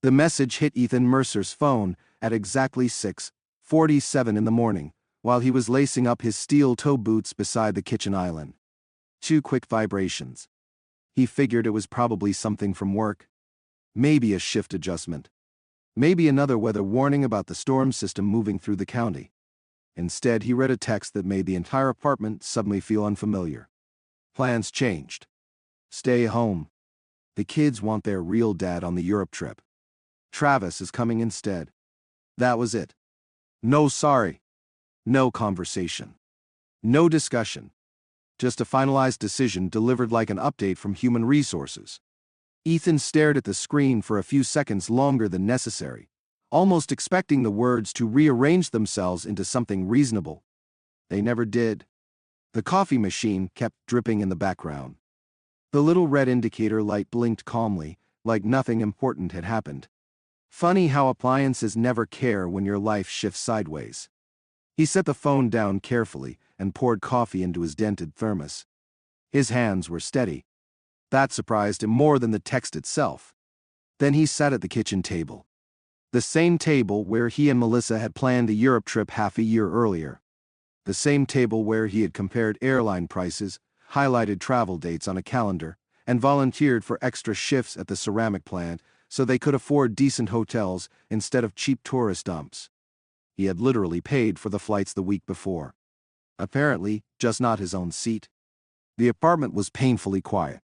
The message hit Ethan Mercer's phone at exactly 6:47 in the morning, while he was lacing up his steel-toe boots beside the kitchen island. 2 quick vibrations. He figured it was probably something from work. Maybe a shift adjustment. Maybe another weather warning about the storm system moving through the county. Instead, he read a text that made the entire apartment suddenly feel unfamiliar. Plans changed. Stay home. The kids want their real dad on the Europe trip. Travis is coming instead. That was it. No sorry. No conversation. No discussion. Just a finalized decision delivered like an update from Human Resources. Ethan stared at the screen for a few seconds longer than necessary, almost expecting the words to rearrange themselves into something reasonable. They never did. The coffee machine kept dripping in the background. The little red indicator light blinked calmly, like nothing important had happened. Funny how appliances never care when your life shifts sideways. He set the phone down carefully and poured coffee into his dented thermos. His hands were steady. That surprised him more than the text itself. Then he sat at the kitchen table. The same table where he and Melissa had planned a Europe trip half a year earlier. The same table where he had compared airline prices, highlighted travel dates on a calendar, and volunteered for extra shifts at the ceramic plant so they could afford decent hotels instead of cheap tourist dumps. He had literally paid for the flights the week before. Apparently, just not his own seat. The apartment was painfully quiet.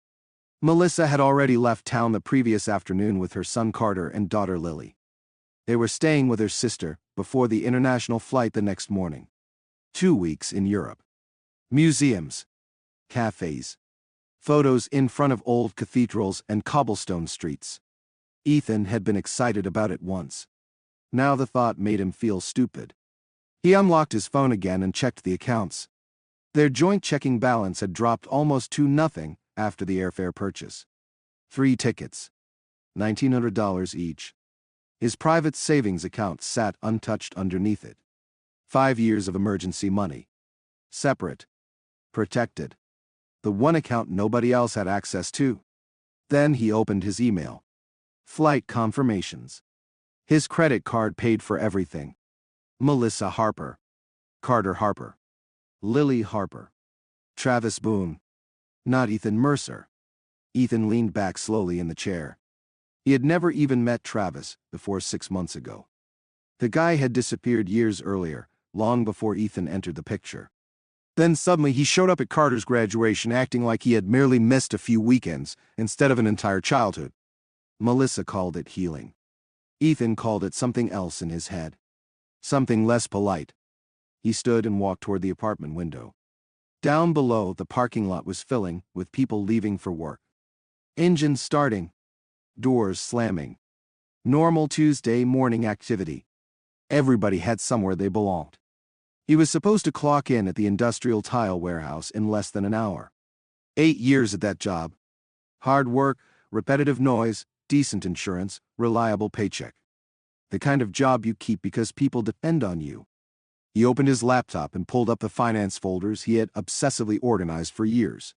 Melissa had already left town the previous afternoon with her son Carter and daughter Lily. They were staying with her sister before the international flight the next morning. 2 weeks in Europe. Museums. Cafes. Photos in front of old cathedrals and cobblestone streets. Ethan had been excited about it once. Now the thought made him feel stupid. He unlocked his phone again and checked the accounts. Their joint checking balance had dropped almost to nothing after the airfare purchase. 3 tickets. $1,900 each. His private savings account sat untouched underneath it. 5 years of emergency money. Separate. Protected. The one account nobody else had access to. Then he opened his email. Flight confirmations. His credit card paid for everything. Melissa Harper. Carter Harper. Lily Harper. Travis Boone. Not Ethan Mercer. Ethan leaned back slowly in the chair. He had never even met Travis before 6 months ago. The guy had disappeared years earlier, long before Ethan entered the picture. Then suddenly he showed up at Carter's graduation acting like he had merely missed a few weekends instead of an entire childhood. Melissa called it healing. Ethan called it something else in his head. Something less polite. He stood and walked toward the apartment window. Down below, the parking lot was filling with people leaving for work. Engines starting. Doors slamming. Normal Tuesday morning activity. Everybody had somewhere they belonged. He was supposed to clock in at the industrial tile warehouse in less than an hour. 8 years at that job. Hard work, repetitive noise, decent insurance, reliable paycheck. The kind of job you keep because people depend on you. He opened his laptop and pulled up the finance folders he had obsessively organized for years.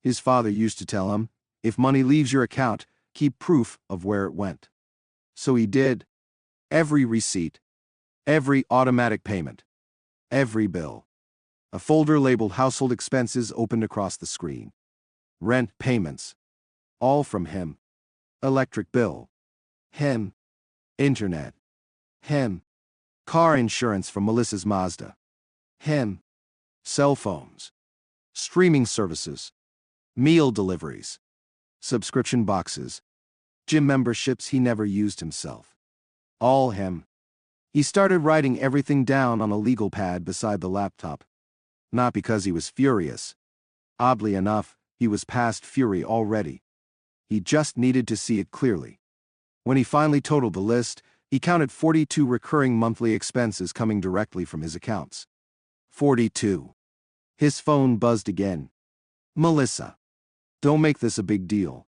His father used to tell him, if money leaves your account, keep proof of where it went. So he did. Every receipt. Every automatic payment. Every bill. A folder labeled household expenses opened across the screen. Rent payments. All from him. Electric bill. Him. Internet. Him. Car insurance from Melissa's Mazda. Him. Cell phones. Streaming services. Meal deliveries. Subscription boxes. Gym memberships he never used himself. All him. He started writing everything down on a legal pad beside the laptop. Not because he was furious. Oddly enough, he was past fury already. He just needed to see it clearly. When he finally totaled the list, he counted 42 recurring monthly expenses coming directly from his accounts. 42. His phone buzzed again. Melissa. Don't make this a big deal.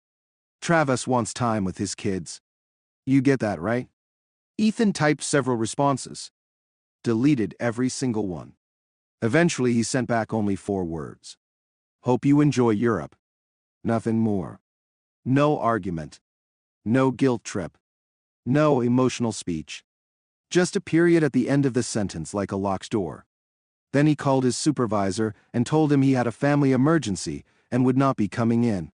Travis wants time with his kids. You get that, right? Ethan typed several responses. Deleted every single one. Eventually he sent back only 4 words. Hope you enjoy Europe. Nothing more. No argument. No guilt trip. No emotional speech. Just a period at the end of the sentence like a locked door. Then he called his supervisor and told him he had a family emergency and would not be coming in.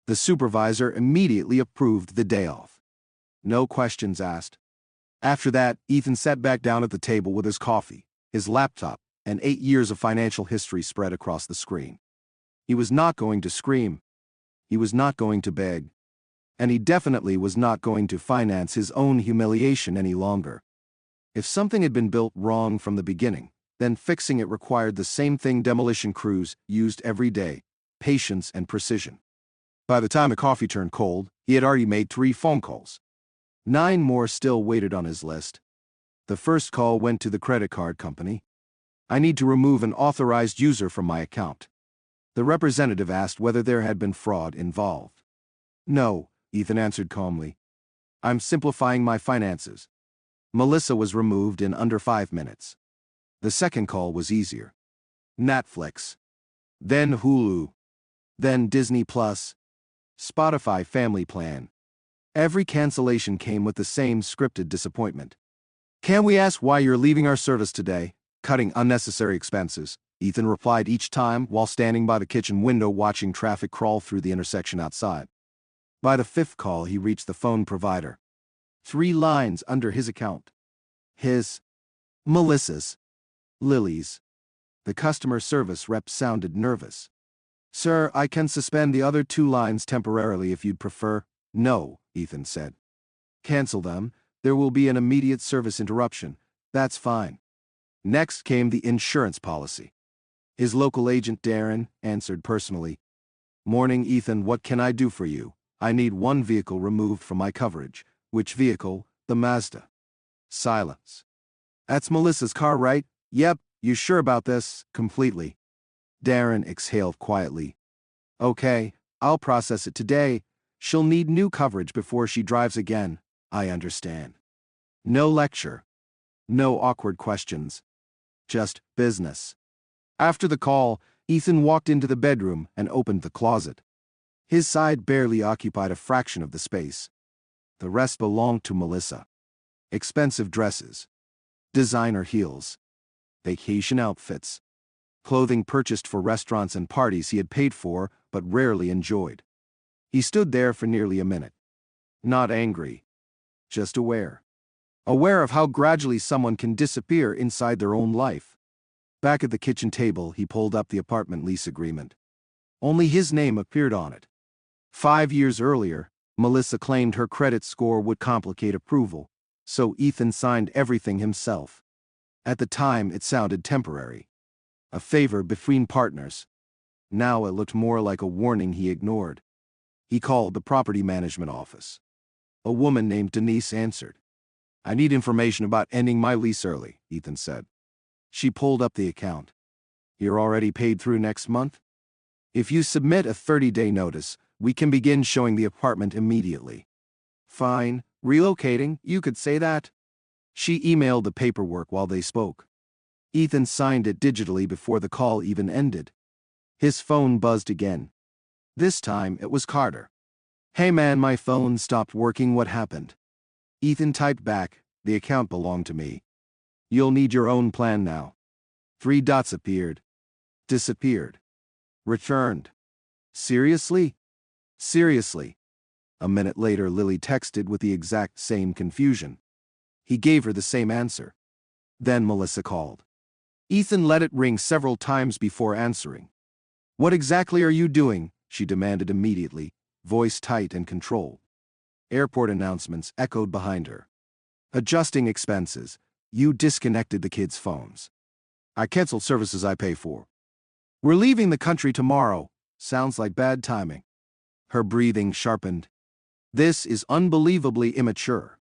The supervisor immediately approved the day off. No questions asked. After that, Ethan sat back down at the table with his coffee, his laptop, and 8 years of financial history spread across the screen. He was not going to scream. He was not going to beg. And he definitely was not going to finance his own humiliation any longer. If something had been built wrong from the beginning, then fixing it required the same thing demolition crews used every day: patience and precision. By the time the coffee turned cold, he had already made 3 phone calls. 9 more still waited on his list. The first call went to the credit card company. "I need to remove an authorized user from my account." The representative asked whether there had been fraud involved. "No," Ethan answered calmly. "I'm simplifying my finances." Melissa was removed in under 5 minutes. The second call was easier. Netflix. Then Hulu. Then Disney Plus. Spotify Family Plan. Every cancellation came with the same scripted disappointment. "Can we ask why you're leaving our service today? Cutting unnecessary expenses," Ethan replied each time while standing by the kitchen window watching traffic crawl through the intersection outside. By the 5th call, he reached the phone provider. 3 lines under his account. His. Melissa's. Lily's. The customer service rep sounded nervous. "Sir, I can suspend the other 2 lines temporarily if you'd prefer." "No," Ethan said. "Cancel them. There will be an immediate service interruption." "That's fine." Next came the insurance policy. His local agent Darren answered personally. "Morning, Ethan, what can I do for you? I need 1 vehicle removed from my coverage." "Which vehicle?" "The Mazda." Silence. "That's Melissa's car, right?" "Yep, you sure about this?" "Completely." Darren exhaled quietly. "Okay, I'll process it today. She'll need new coverage before she drives again." "I understand." No lecture. No awkward questions. Just business. After the call, Ethan walked into the bedroom and opened the closet. His side barely occupied a fraction of the space. The rest belonged to Melissa. Expensive dresses. Designer heels. Vacation outfits. Clothing purchased for restaurants and parties he had paid for but rarely enjoyed. He stood there for nearly a minute. Not angry. Just aware. Aware of how gradually someone can disappear inside their own life. Back at the kitchen table, he pulled up the apartment lease agreement. Only his name appeared on it. 5 years earlier, Melissa claimed her credit score would complicate approval, so Ethan signed everything himself. At the time, it sounded temporary. A favor between partners. Now it looked more like a warning he ignored. He called the property management office. A woman named Denise answered. "I need information about ending my lease early," Ethan said. She pulled up the account. "You're already paid through next month? If you submit a 30-day notice, we can begin showing the apartment immediately." "Fine, relocating, you could say that." She emailed the paperwork while they spoke. Ethan signed it digitally before the call even ended. His phone buzzed again. This time it was Carter. "Hey man, my phone stopped working, what happened?" Ethan typed back, "The account belonged to me. You'll need your own plan now." 3 dots appeared. Disappeared. Returned. "Seriously?" "Seriously." A minute later, Lily texted with the exact same confusion. He gave her the same answer. Then Melissa called. Ethan let it ring several times before answering. "What exactly are you doing?" she demanded immediately, voice tight and controlled. Airport announcements echoed behind her. "Adjusting expenses. You disconnected the kids' phones." "I canceled services I pay for." "We're leaving the country tomorrow." Sounds like bad timing. Her breathing sharpened. "This is unbelievably immature."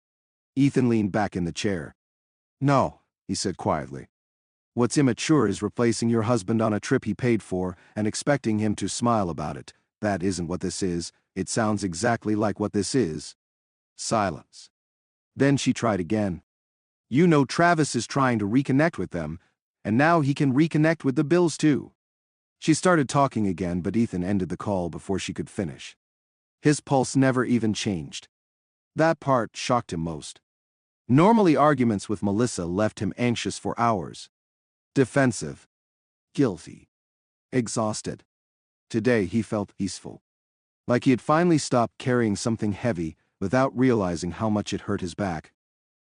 Ethan leaned back in the chair. "No," he said quietly. "What's immature is replacing your husband on a trip he paid for and expecting him to smile about it. That isn't what this is. It sounds exactly like what this is." Silence. Then she tried again. "You know Travis is trying to reconnect with them, and now he can reconnect with the bills too." She started talking again, but Ethan ended the call before she could finish. His pulse never even changed. That part shocked him most. Normally, arguments with Melissa left him anxious for hours. Defensive. Guilty. Exhausted. Today he felt peaceful. Like he had finally stopped carrying something heavy without realizing how much it hurt his back.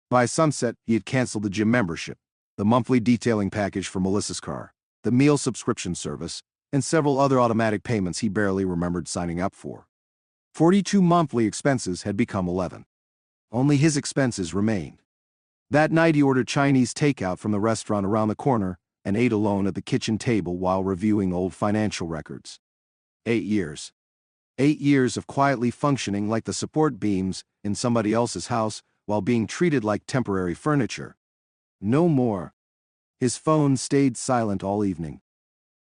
By sunset, he had canceled the gym membership, the monthly detailing package for Melissa's car, the meal subscription service, and several other automatic payments he barely remembered signing up for. 42 monthly expenses had become 11. Only his expenses remained. That night he ordered Chinese takeout from the restaurant around the corner and ate alone at the kitchen table while reviewing old financial records. 8 years. 8 years of quietly functioning like the support beams in somebody else's house while being treated like temporary furniture. No more. His phone stayed silent all evening.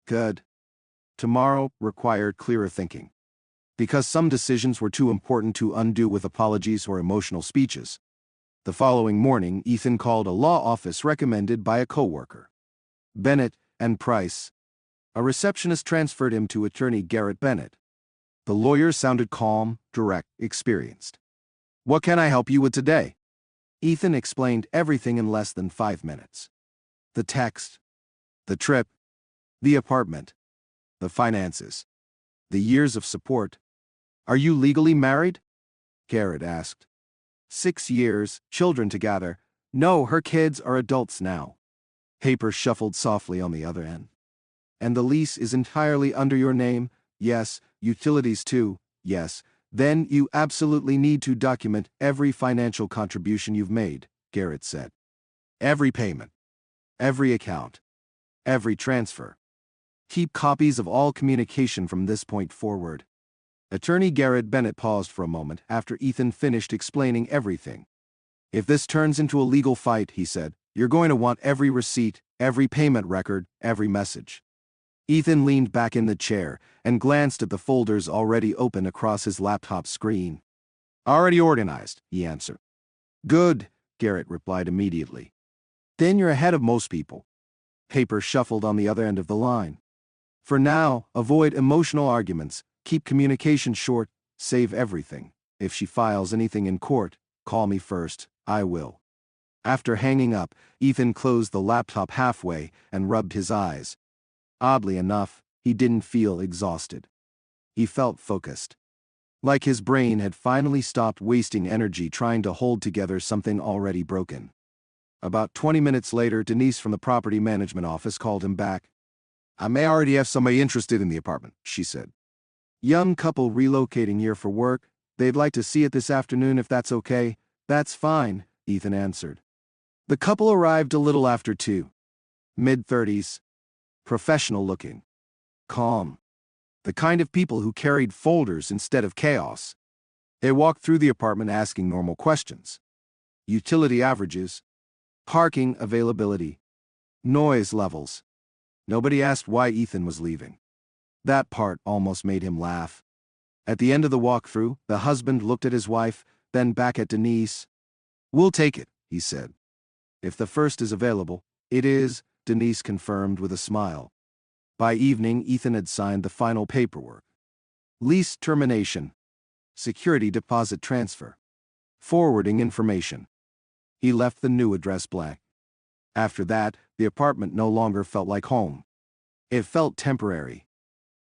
Good. Tomorrow required clearer thinking. Because some decisions were too important to undo with apologies or emotional speeches. The following morning, Ethan called a law office recommended by a coworker. Bennett and Price. A receptionist transferred him to attorney Garrett Bennett. The lawyer sounded calm, direct, experienced. What can I help you with today? Ethan explained everything in less than 5 minutes. The text, the trip, the apartment, the finances, the years of support. Are you legally married? Garrett asked. 6 years, children together. No, her kids are adults now. Paper shuffled softly on the other end. And the lease is entirely under your name? Yes. Utilities too? Yes. Then you absolutely need to document every financial contribution you've made, Garrett said. Every payment. Every account. Every transfer. Keep copies of all communication from this point forward. Attorney Garrett Bennett paused for a moment after Ethan finished explaining everything. If this turns into a legal fight, he said, you're going to want every receipt, every payment record, every message. Ethan leaned back in the chair and glanced at the folders already open across his laptop screen. Already organized, he answered. Good, Garrett replied immediately. Then you're ahead of most people. Paper shuffled on the other end of the line. For now, avoid emotional arguments, keep communication short, save everything. If she files anything in court, call me first, I will. After hanging up, Ethan closed the laptop halfway and rubbed his eyes. Oddly enough, he didn't feel exhausted. He felt focused. Like his brain had finally stopped wasting energy trying to hold together something already broken. About 20 minutes later, Denise from the property management office called him back. I may already have somebody interested in the apartment, she said. Young couple relocating here for work. They'd like to see it this afternoon if that's okay. That's fine, Ethan answered. The couple arrived a little after 2. Mid-30s. Professional looking. Calm. The kind of people who carried folders instead of chaos. They walked through the apartment asking normal questions. Utility averages. Parking availability. Noise levels. Nobody asked why Ethan was leaving. That part almost made him laugh. At the end of the walkthrough, the husband looked at his wife, then back at Denise. We'll take it, he said. If the first is available, it is, Denise confirmed with a smile. By evening, Ethan had signed the final paperwork. Lease termination. Security deposit transfer. Forwarding information. He left the new address blank. After that, the apartment no longer felt like home. It felt temporary.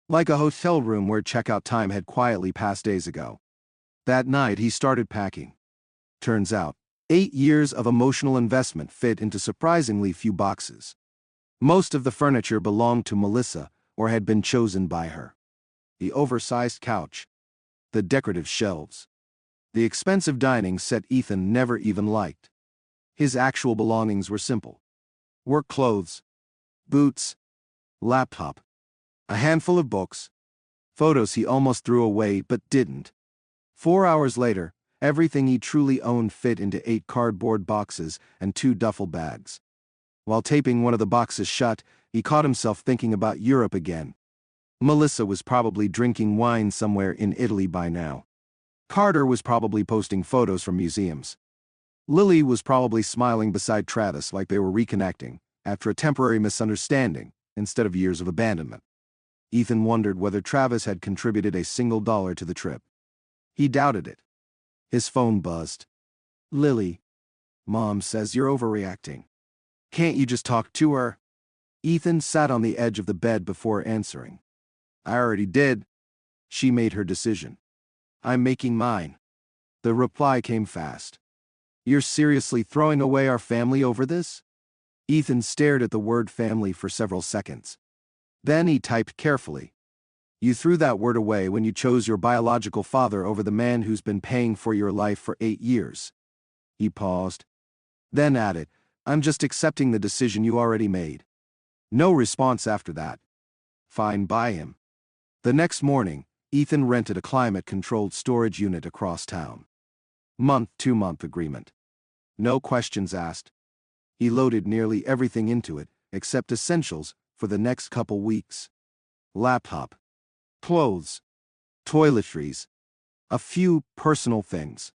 Like a hotel room where checkout time had quietly passed days ago. That night, he started packing. Turns out, 8 years of emotional investment fit into surprisingly few boxes. Most of the furniture belonged to Melissa or had been chosen by her. The oversized couch. The decorative shelves. The expensive dining set Ethan never even liked. His actual belongings were simple. Work clothes. Boots. Laptop. A handful of books. Photos he almost threw away but didn't. 4 hours later, everything he truly owned fit into 8 cardboard boxes and 2 duffel bags. While taping one of the boxes shut, he caught himself thinking about Europe again. Melissa was probably drinking wine somewhere in Italy by now. Carter was probably posting photos from museums. Lily was probably smiling beside Travis like they were reconnecting, after a temporary misunderstanding, instead of years of abandonment. Ethan wondered whether Travis had contributed a single dollar to the trip. He doubted it. His phone buzzed. Lily. Mom says you're overreacting. Can't you just talk to her? Ethan sat on the edge of the bed before answering. I already did. She made her decision. I'm making mine. The reply came fast. You're seriously throwing away our family over this? Ethan stared at the word family for several seconds. Then he typed carefully. You threw that word away when you chose your biological father over the man who's been paying for your life for 8 years. He paused. Then added, I'm just accepting the decision you already made. No response after that. Fine by him. The next morning, Ethan rented a climate-controlled storage unit across town. Month 2-month agreement. No questions asked. He loaded nearly everything into it, except essentials, for the next couple weeks. Laptop. Clothes. Toiletries. A few personal things.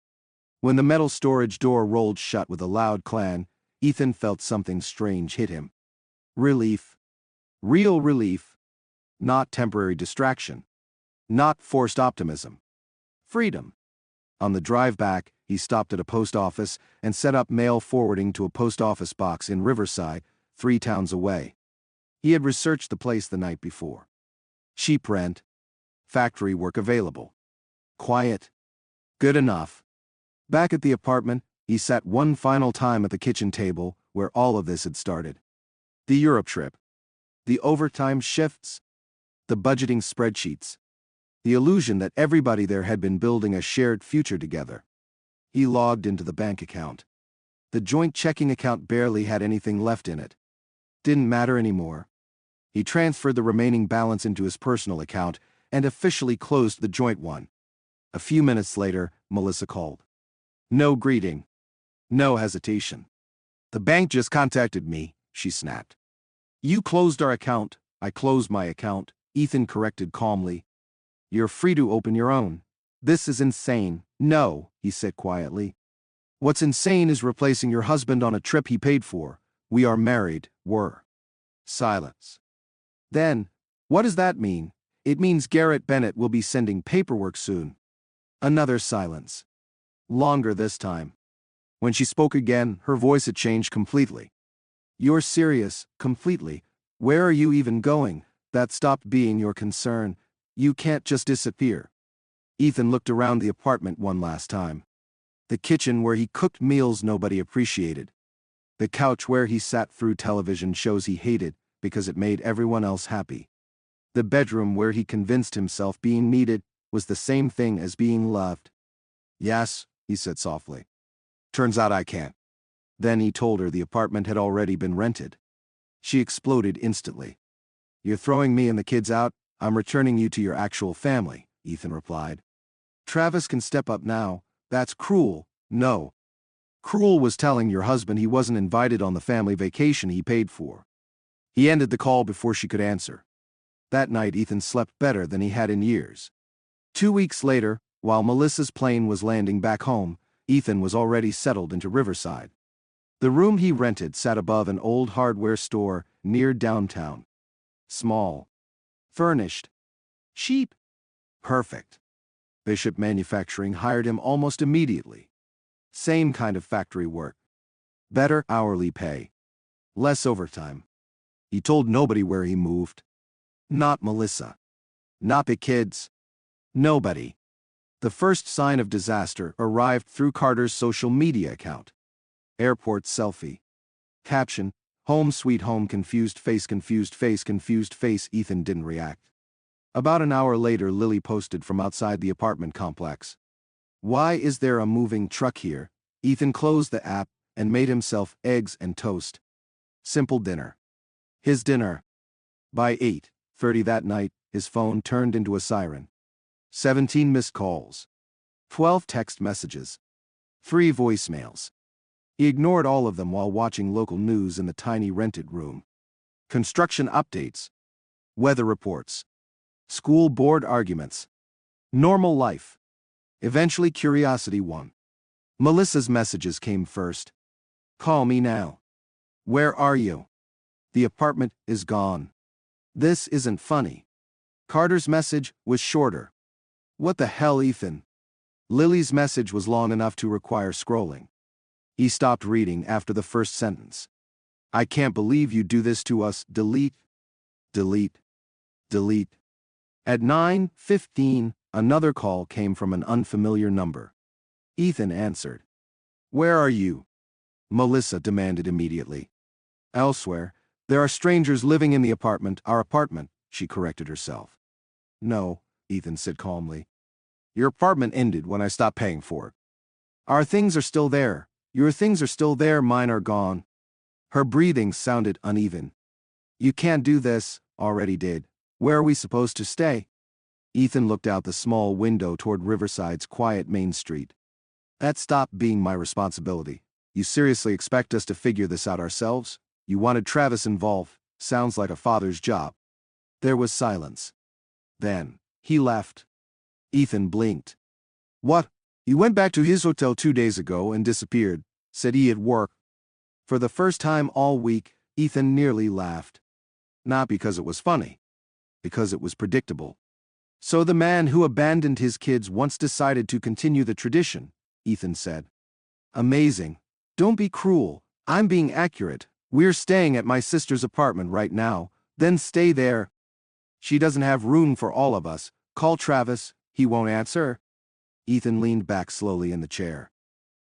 When the metal storage door rolled shut with a loud clang, Ethan felt something strange hit him. Relief. Real relief. Not temporary distraction. Not forced optimism. Freedom. On the drive back, he stopped at a post office and set up mail forwarding to a post office box in Riverside, 3 towns away. He had researched the place the night before. Cheap rent. Factory work available. Quiet. Good enough. Back at the apartment, he sat one final time at the kitchen table where all of this had started. The Europe trip. The overtime shifts. The budgeting spreadsheets. The illusion that everybody there had been building a shared future together. He logged into the bank account. The joint checking account barely had anything left in it. Didn't matter anymore. He transferred the remaining balance into his personal account and officially closed the joint one. A few minutes later, Melissa called. No greeting. No hesitation. The bank just contacted me, she snapped. You closed our account. I closed my account, Ethan corrected calmly. You're free to open your own. This is insane. No, he said quietly. What's insane is replacing your husband on a trip he paid for. We are married, were. Silence. Then, what does that mean? It means Garrett Bennett will be sending paperwork soon. Another silence. Longer this time. When she spoke again, her voice had changed completely. You're serious, completely. Where are you even going? That stopped being your concern. You can't just disappear. Ethan looked around the apartment one last time. The kitchen where he cooked meals nobody appreciated. The couch where he sat through television shows he hated because it made everyone else happy. The bedroom where he convinced himself being needed was the same thing as being loved. Yes, he said softly. Turns out I can't. Then he told her the apartment had already been rented. She exploded instantly. You're throwing me and the kids out? I'm returning you to your actual family, Ethan replied. Travis can step up now. That's cruel. No. Cruel was telling your husband he wasn't invited on the family vacation he paid for. He ended the call before she could answer. That night Ethan slept better than he had in years. 2 weeks later, while Melissa's plane was landing back home, Ethan was already settled into Riverside. The room he rented sat above an old hardware store near downtown. Small. Furnished. Cheap. Perfect. Bishop Manufacturing hired him almost immediately. Same kind of factory work. Better hourly pay. Less overtime. He told nobody where he moved. Not Melissa. Not the kids. Nobody. The first sign of disaster arrived through Carter's social media account. Airport selfie. Caption, home sweet home confused face confused face confused face. Ethan didn't react. About an hour later Lily posted from outside the apartment complex. Why is there a moving truck here? Ethan closed the app and made himself eggs and toast. Simple dinner. His dinner. By 8:30 that night, his phone turned into a siren. 17 missed calls. 12 text messages. 3 voicemails. He ignored all of them while watching local news in the tiny rented room. Construction updates. Weather reports. School board arguments. Normal life. Eventually curiosity won. Melissa's messages came first. Call me now. Where are you? The apartment is gone. This isn't funny. Carter's message was shorter. What the hell, Ethan? Lily's message was long enough to require scrolling. He stopped reading after the first sentence. I can't believe you do this to us. Delete. Delete. Delete. At 9:15, another call came from an unfamiliar number. Ethan answered. Where are you? Melissa demanded immediately. Elsewhere. There are strangers living in the apartment. Our apartment, she corrected herself. No, Ethan said calmly. Your apartment ended when I stopped paying for it. Our things are still there. Your things are still there, mine are gone. Her breathing sounded uneven. You can't do this. Already did. Where are we supposed to stay? Ethan looked out the small window toward Riverside's quiet main street. That stopped being my responsibility. You seriously expect us to figure this out ourselves? You wanted Travis involved. Sounds like a father's job. There was silence. Then, he left. Ethan blinked. What? He went back to his hotel 2 days ago and disappeared, said he at work. For the first time all week, Ethan nearly laughed. Not because it was funny. Because it was predictable. So the man who abandoned his kids once decided to continue the tradition, Ethan said. Amazing. Don't be cruel. I'm being accurate. We're staying at my sister's apartment right now, then stay there. She doesn't have room for all of us. Call Travis, he won't answer. Ethan leaned back slowly in the chair.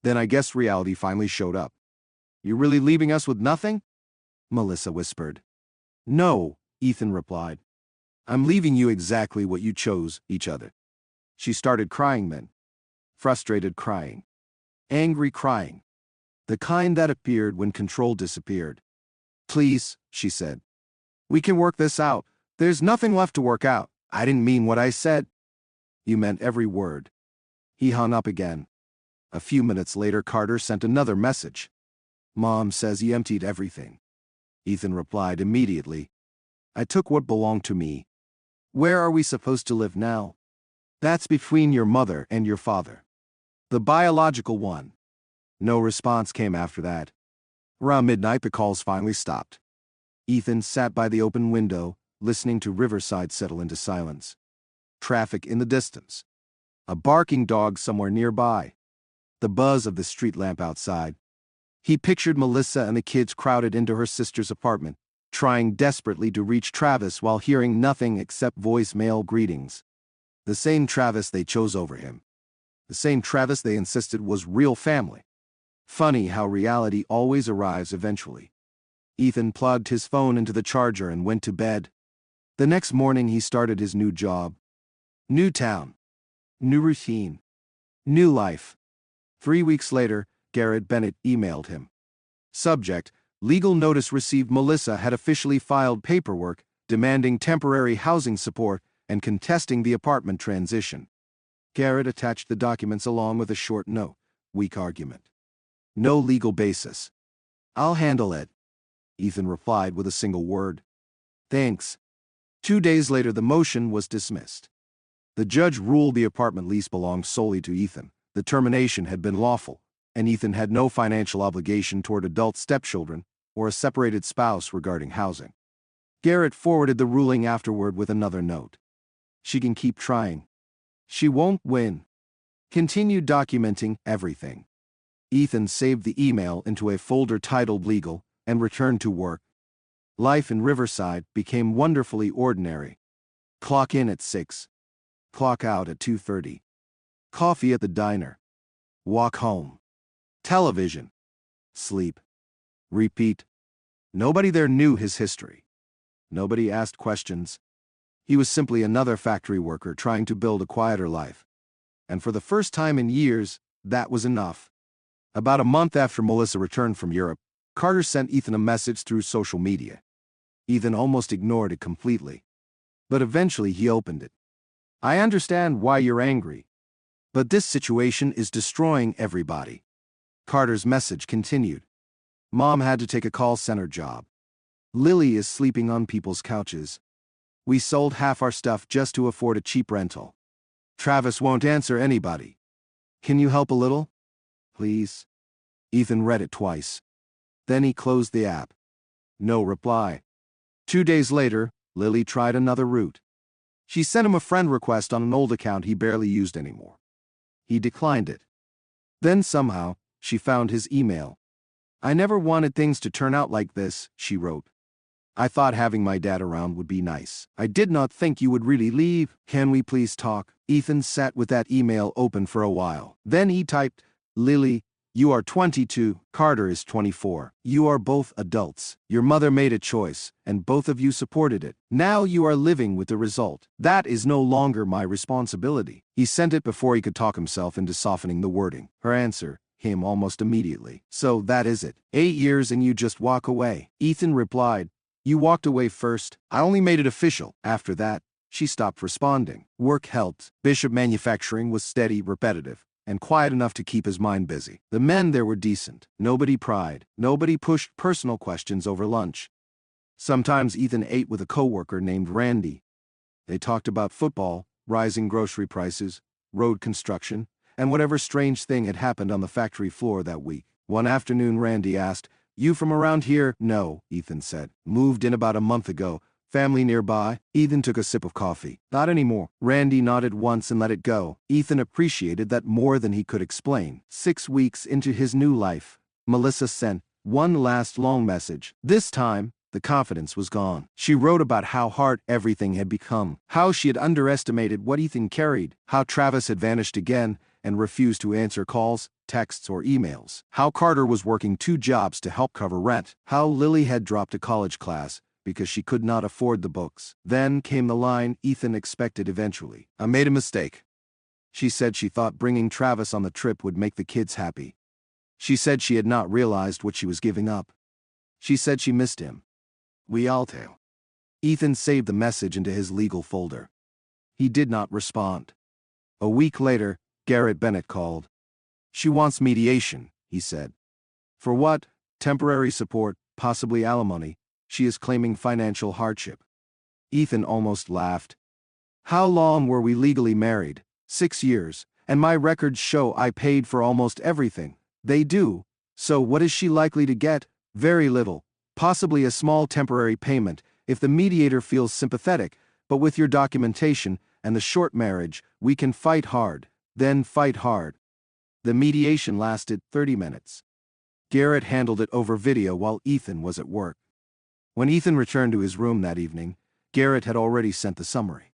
Then I guess reality finally showed up. You really leaving us with nothing? Melissa whispered. No, Ethan replied. I'm leaving you exactly what you chose, each other. She started crying then. Frustrated crying. Angry crying. The kind that appeared when control disappeared. Please, she said. We can work this out. There's nothing left to work out. I didn't mean what I said. You meant every word. He hung up again. A few minutes later, Carter sent another message. Mom says he emptied everything. Ethan replied immediately. I took what belonged to me. Where are we supposed to live now? That's between your mother and your father. The biological one. No response came after that. Around midnight, the calls finally stopped. Ethan sat by the open window, listening to Riverside settle into silence. Traffic in the distance. A barking dog somewhere nearby. The buzz of the street lamp outside. He pictured Melissa and the kids crowded into her sister's apartment, trying desperately to reach Travis while hearing nothing except voicemail greetings. The same Travis they chose over him. The same Travis they insisted was real family. Funny how reality always arrives eventually. Ethan plugged his phone into the charger and went to bed. The next morning he started his new job. New town. New routine. New life. 3 weeks later, Garrett Bennett emailed him. Subject: legal notice received. Melissa had officially filed paperwork demanding temporary housing support and contesting the apartment transition. Garrett attached the documents along with a short note. Weak argument. No legal basis. I'll handle it, Ethan replied with a single word. Thanks. 2 days later, the motion was dismissed. The judge ruled the apartment lease belonged solely to Ethan. The termination had been lawful, and Ethan had no financial obligation toward adult stepchildren or a separated spouse regarding housing. Garrett forwarded the ruling afterward with another note. She can keep trying. She won't win. Continue documenting everything. Ethan saved the email into a folder titled Legal and returned to work. Life in Riverside became wonderfully ordinary. Clock in at 6. Clock out at 2:30. Coffee at the diner. Walk home. Television. Sleep. Repeat. Nobody there knew his history. Nobody asked questions. He was simply another factory worker trying to build a quieter life. And for the first time in years, that was enough. About a month after Melissa returned from Europe, Carter sent Ethan a message through social media. Ethan almost ignored it completely. But eventually he opened it. I understand why you're angry. But this situation is destroying everybody. Carter's message continued. Mom had to take a call center job. Lily is sleeping on people's couches. We sold half our stuff just to afford a cheap rental. Travis won't answer anybody. Can you help a little? Please? Ethan read it twice. Then he closed the app. No reply. 2 days later, Lily tried another route. She sent him a friend request on an old account he barely used anymore. He declined it. Then somehow, she found his email. "I never wanted things to turn out like this," she wrote. "I thought having my dad around would be nice. I did not think you would really leave. Can we please talk?" Ethan sat with that email open for a while. Then he typed, "Lily, you are 22, Carter is 24. You are both adults. Your mother made a choice, and both of you supported it. Now you are living with the result. That is no longer my responsibility." He sent it before he could talk himself into softening the wording. Her answer came almost immediately. "So that is it. 8 years and you just walk away." Ethan replied, "You walked away first. I only made it official." After that, she stopped responding. Work helped. Bishop Manufacturing was steady, repetitive, and quiet enough to keep his mind busy. The men there were decent. Nobody pried. Nobody pushed personal questions over lunch. Sometimes Ethan ate with a coworker named Randy. They talked about football, rising grocery prices, road construction, and whatever strange thing had happened on the factory floor that week. One afternoon Randy asked, "You from around here?" "No," Ethan said. "Moved in about a month ago. Family nearby?" Ethan took a sip of coffee. "Not anymore." Randy nodded once and let it go. Ethan appreciated that more than he could explain. 6 weeks into his new life, Melissa sent one last long message. This time, the confidence was gone. She wrote about how hard everything had become, how she had underestimated what Ethan carried, how Travis had vanished again and refused to answer calls, texts, or emails, how Carter was working 2 jobs to help cover rent, how Lily had dropped a college class because she could not afford the books. Then came the line Ethan expected eventually. "I made a mistake." She said she thought bringing Travis on the trip would make the kids happy. She said she had not realized what she was giving up. She said she missed him. "We all do." Ethan saved the message into his legal folder. He did not respond. A week later, Garrett Bennett called. "She wants mediation," he said. "For what?" "Temporary support, possibly alimony. She is claiming financial hardship." Ethan almost laughed. "How long were we legally married?" 6 years, and my records show I paid for almost everything." "They do. So what is she likely to get?" "Very little. Possibly a small temporary payment, if the mediator feels sympathetic, but with your documentation and the short marriage, we can fight hard." Then fight hard. The mediation lasted 30 minutes. Garrett handled it over video while Ethan was at work. When Ethan returned to his room that evening, Garrett had already sent the summary.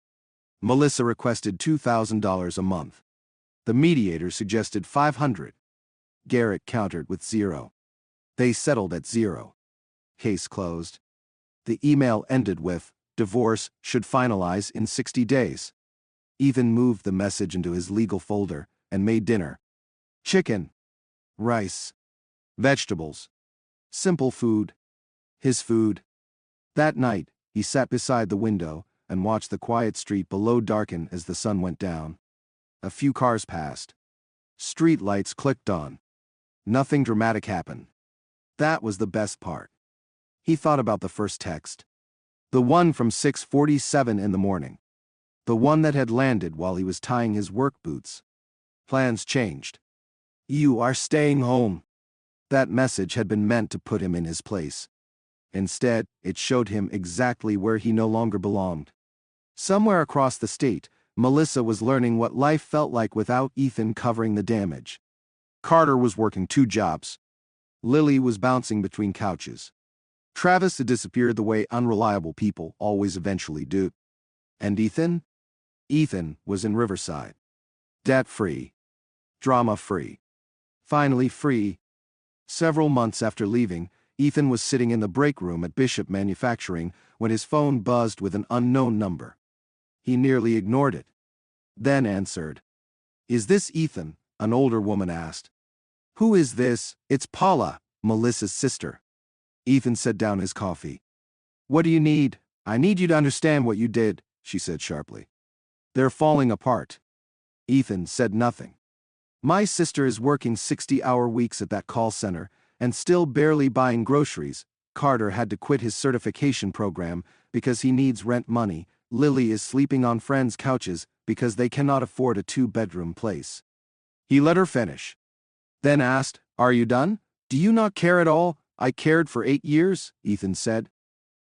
Melissa requested $2,000 a month. The mediator suggested $500. Garrett countered with 0. They settled at 0. Case closed. The email ended with, "Divorce should finalize in 60 days. Ethan moved the message into his legal folder and made dinner. Chicken, rice, vegetables. Simple food. His food. That night, he sat beside the window and watched the quiet street below darken as the sun went down. A few cars passed. Street lights clicked on. Nothing dramatic happened. That was the best part. He thought about the first text. The one from 6:47 in the morning. The one that had landed while he was tying his work boots. Plans changed. "You are staying home." That message had been meant to put him in his place. Instead, it showed him exactly where he no longer belonged. Somewhere across the state, Melissa was learning what life felt like without Ethan covering the damage. Carter was working 2 jobs. Lily was bouncing between couches. Travis had disappeared the way unreliable people always eventually do. And Ethan? Ethan was in Riverside. Debt-free. Drama-free. Finally free. Several months after leaving, Ethan was sitting in the break room at Bishop Manufacturing when his phone buzzed with an unknown number. He nearly ignored it. Then answered. "Is this Ethan?" an older woman asked. "Who is this?" "It's Paula, Melissa's sister." Ethan set down his coffee. "What do you need?" "I need you to understand what you did," she said sharply. "They're falling apart." Ethan said nothing. "My sister is working 60-hour weeks at that call center and still barely buying groceries. Carter had to quit his certification program because he needs rent money. Lily is sleeping on friends' couches because they cannot afford a 2-bedroom place." He let her finish. Then asked, "Are you done? Do you not care at all?" "I cared for 8 years," Ethan said.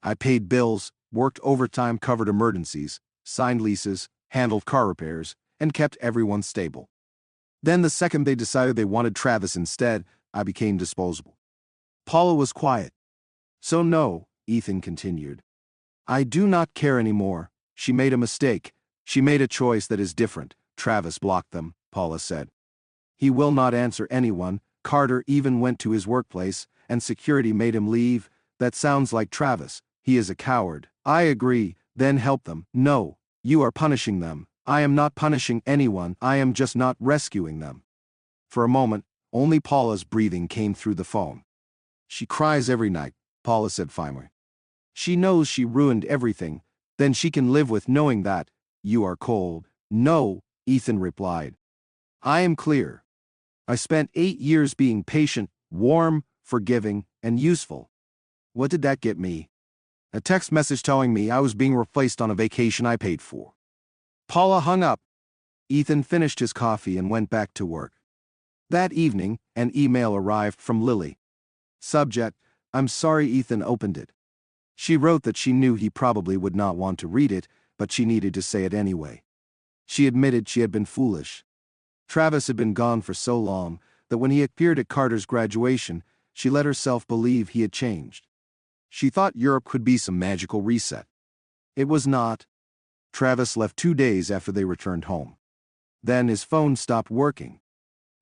"I paid bills, worked overtime, covered emergencies, signed leases, handled car repairs, and kept everyone stable. Then the second they decided they wanted Travis instead, I became disposable. Paula was quiet. So no, Ethan continued. I do not care anymore. She made a mistake. She made a choice that is different. Travis blocked them, Paula said. He will not answer anyone. Carter even went to his workplace, and security made him leave. That sounds like Travis. He is a coward. I agree. Then help them. No, you are punishing them. I am not punishing anyone. I am just not rescuing them. For a moment, only Paula's breathing came through the phone. She cries every night, Paula said finally. She knows she ruined everything. Then she can live with knowing that. You are cold. No, Ethan replied. I am clear. I spent 8 years being patient, warm, forgiving, and useful. What did that get me? A text message telling me I was being replaced on a vacation I paid for. Paula hung up. Ethan finished his coffee and went back to work. That evening, an email arrived from Lily. Subject, I'm sorry. Ethan opened it. She wrote that she knew he probably would not want to read it, but she needed to say it anyway. She admitted she had been foolish. Travis had been gone for so long that when he appeared at Carter's graduation, she let herself believe he had changed. She thought Europe could be some magical reset. It was not. Travis left 2 days after they returned home. Then his phone stopped working.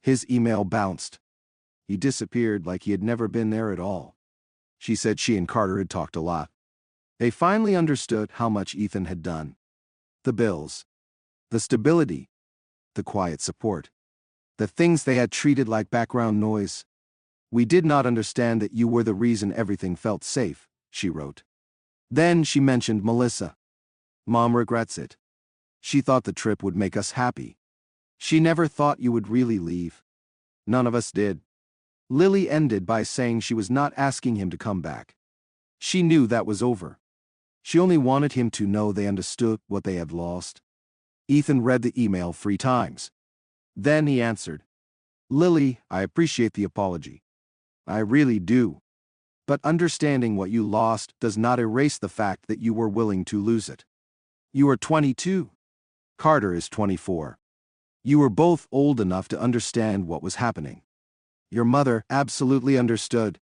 His email bounced. He disappeared like he had never been there at all. She said she and Carter had talked a lot. They finally understood how much Ethan had done. The bills. The stability. The quiet support. The things they had treated like background noise. We did not understand that you were the reason everything felt safe, she wrote. Then she mentioned Melissa. Mom regrets it. She thought the trip would make us happy. She never thought you would really leave. None of us did. Lily ended by saying she was not asking him to come back. She knew that was over. She only wanted him to know they understood what they had lost. Ethan read the email 3 times. Then he answered, Lily, I appreciate the apology. I really do. But understanding what you lost does not erase the fact that you were willing to lose it. You are 22. Carter is 24. You were both old enough to understand what was happening. Your mother absolutely understood.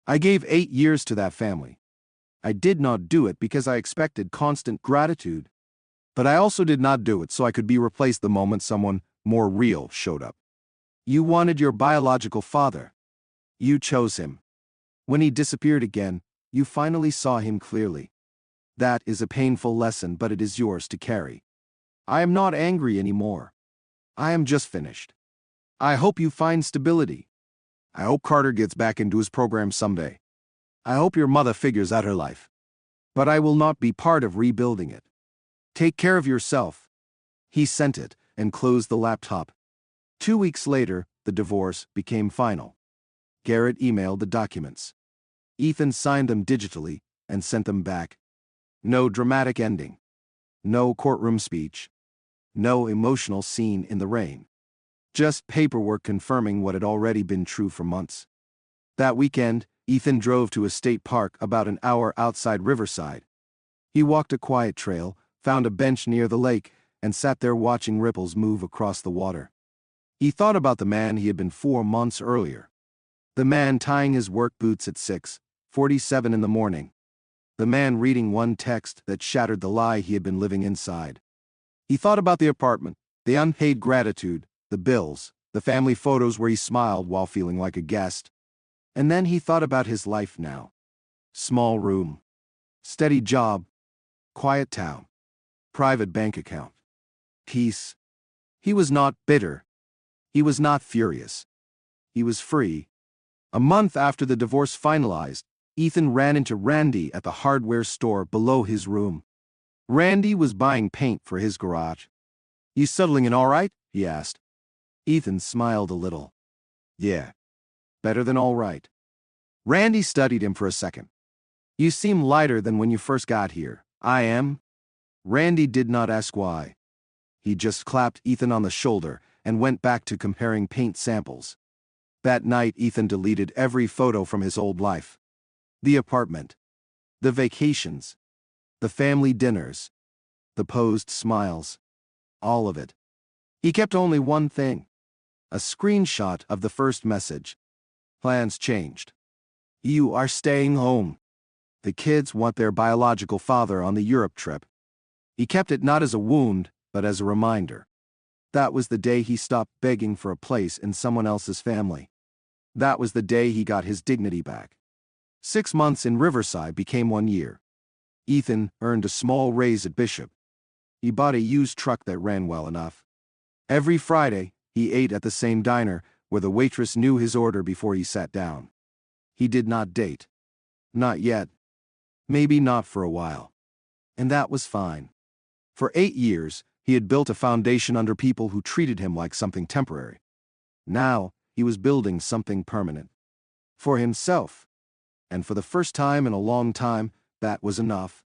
I gave 8 years to that family. I did not do it because I expected constant gratitude. But I also did not do it so I could be replaced the moment someone more real showed up. You wanted your biological father. You chose him. When he disappeared again, you finally saw him clearly. That is a painful lesson, but it is yours to carry. I am not angry anymore. I am just finished. I hope you find stability. I hope Carter gets back into his program someday. I hope your mother figures out her life. But I will not be part of rebuilding it. Take care of yourself. He sent it and closed the laptop. 2 weeks later, the divorce became final. Garrett emailed the documents. Ethan signed them digitally and sent them back. No dramatic ending. No courtroom speech. No emotional scene in the rain. Just paperwork confirming what had already been true for months. That weekend, Ethan drove to a state park about an hour outside Riverside. He walked a quiet trail, found a bench near the lake, and sat there watching ripples move across the water. He thought about the man he had been 4 months earlier. The man tying his work boots at 6:47 in the morning. The man reading one text that shattered the lie he had been living inside. He thought about the apartment, the unpaid gratitude, the bills, the family photos where he smiled while feeling like a guest. And then he thought about his life now. Small room. Steady job. Quiet town. Private bank account. Peace. He was not bitter. He was not furious. He was free. A month after the divorce finalized, Ethan ran into Randy at the hardware store below his room. Randy was buying paint for his garage. You settling in all right? He asked. Ethan smiled a little. Yeah. Better than all right. Randy studied him for a second. You seem lighter than when you first got here. I am? Randy did not ask why. He just clapped Ethan on the shoulder and went back to comparing paint samples. That night, Ethan deleted every photo from his old life. The apartment. The vacations. The family dinners. The posed smiles. All of it. He kept only one thing. A screenshot of the first message. Plans changed. You are staying home. The kids want their biological father on the Europe trip. He kept it not as a wound, but as a reminder. That was the day he stopped begging for a place in someone else's family. That was the day he got his dignity back. 6 months in Riverside became 1 year. Ethan earned a small raise at Bishop. He bought a used truck that ran well enough. Every Friday, he ate at the same diner where the waitress knew his order before he sat down. He did not date. Not yet. Maybe not for a while. And that was fine. For 8 years, he had built a foundation under people who treated him like something temporary. Now, he was building something permanent. For himself. And for the first time in a long time, that was enough.